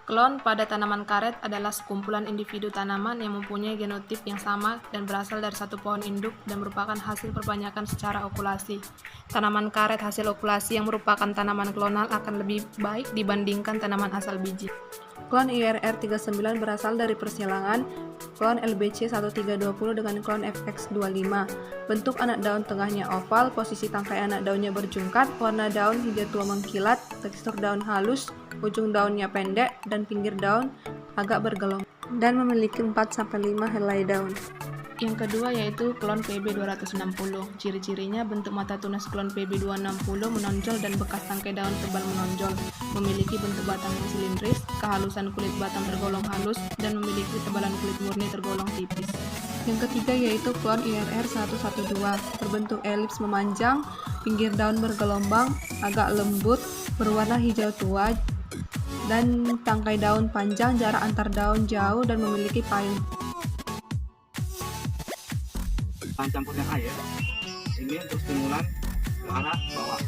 Klon pada tanaman karet adalah sekumpulan individu tanaman yang mempunyai genotip yang sama dan berasal dari satu pohon induk dan merupakan hasil perbanyakan secara okulasi. Tanaman karet hasil okulasi yang merupakan tanaman klonal akan lebih baik dibandingkan tanaman asal biji. Klon IRR39 berasal dari persilangan klon LBC1320 dengan klon FX25. Bentuk anak daun tengahnya oval, posisi tangkai anak daunnya berjungkat, warna daun hijau tua mengkilat, tekstur daun halus, ujung daunnya pendek, dan pinggir daun agak bergelombang, dan memiliki 4-5 helai daun. Yang kedua yaitu klon PB260. Ciri-cirinya bentuk mata tunas klon PB260 menonjol dan bekas tangkai daun tebal menonjol, memiliki bentuk batang yang silindris, kehalusan kulit batang tergolong halus, dan memiliki tebalan kulit murni tergolong tipis. Yang ketiga yaitu klon IRR112, berbentuk elips memanjang, pinggir daun bergelombang, agak lembut, berwarna hijau tua, dan tangkai daun panjang, jarak antar daun jauh, dan memiliki payung. Bahan campurnya air ini untuk stimulan ke arah bawah,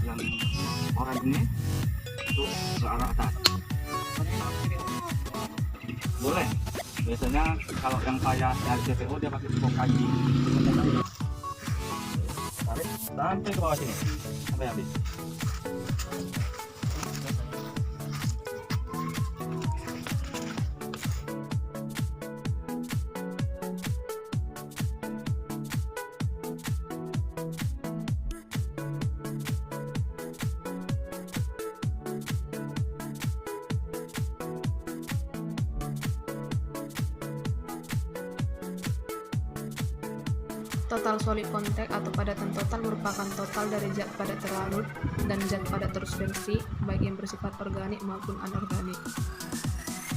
yang oranye ini untuk ke arah atas. Boleh, biasanya kalau yang kayak dari CPO dia pakai tepung kaji, tarik sampai ke bawah sini sampai habis. Total solid contact atau padatan total merupakan total dari zat padat terlarut dan zat padat tersuspensi, baik yang bersifat organik maupun anorganik.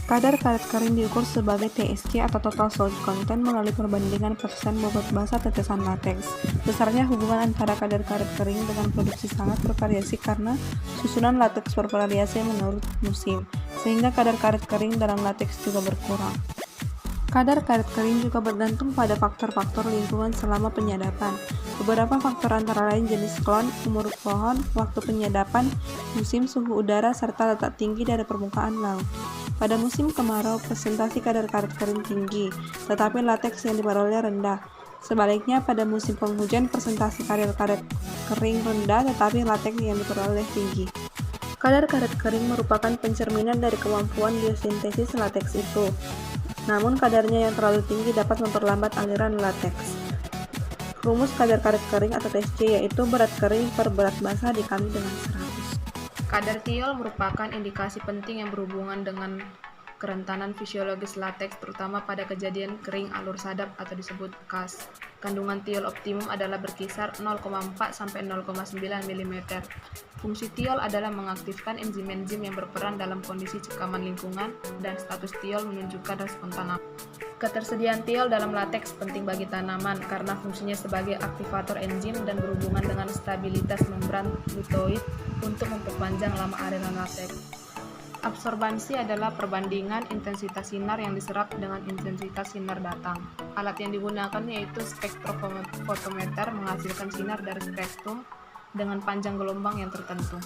Kadar karet kering diukur sebagai TSC atau total solid content melalui perbandingan persen bobot basa tetesan lateks. Besarnya hubungan antara kadar karet kering dengan produksi sangat bervariasi karena susunan lateks bervariasi menurut musim, sehingga kadar karet kering dalam lateks juga berkurang. Kadar karet kering juga bergantung pada faktor-faktor lingkungan selama penyadapan. Beberapa faktor antara lain jenis klon, umur pohon, waktu penyadapan, musim, suhu udara, serta letak tinggi dari permukaan laut. Pada musim kemarau, presentasi kadar karet kering tinggi, tetapi lateks yang diperoleh rendah. Sebaliknya, pada musim penghujan, presentasi kadar karet kering rendah, tetapi lateks yang diperoleh tinggi. Kadar karet kering merupakan pencerminan dari kemampuan biosintesis lateks itu. Namun kadarnya yang terlalu tinggi dapat memperlambat aliran lateks. Rumus kadar karet kering atau TSC yaitu berat kering per berat basah dikali dengan 100. Kadar thiol merupakan indikasi penting yang berhubungan dengan kerentanan fisiologis lateks, terutama pada kejadian kering alur sadap atau disebut CAS. Kandungan thiol optimum adalah berkisar 0,4 sampai 0,9 mm. Fungsi thiol adalah mengaktifkan enzim-enzim yang berperan dalam kondisi cekaman lingkungan, dan status thiol menunjukkan respon tanaman. Ketersediaan thiol dalam lateks penting bagi tanaman karena fungsinya sebagai aktivator enzim dan berhubungan dengan stabilitas membran luteoid untuk memperpanjang lama aliran lateks. Absorbansi adalah perbandingan intensitas sinar yang diserap dengan intensitas sinar datang. Alat yang digunakan yaitu spektrofotometer menghasilkan sinar dari spektrum dengan panjang gelombang yang tertentu.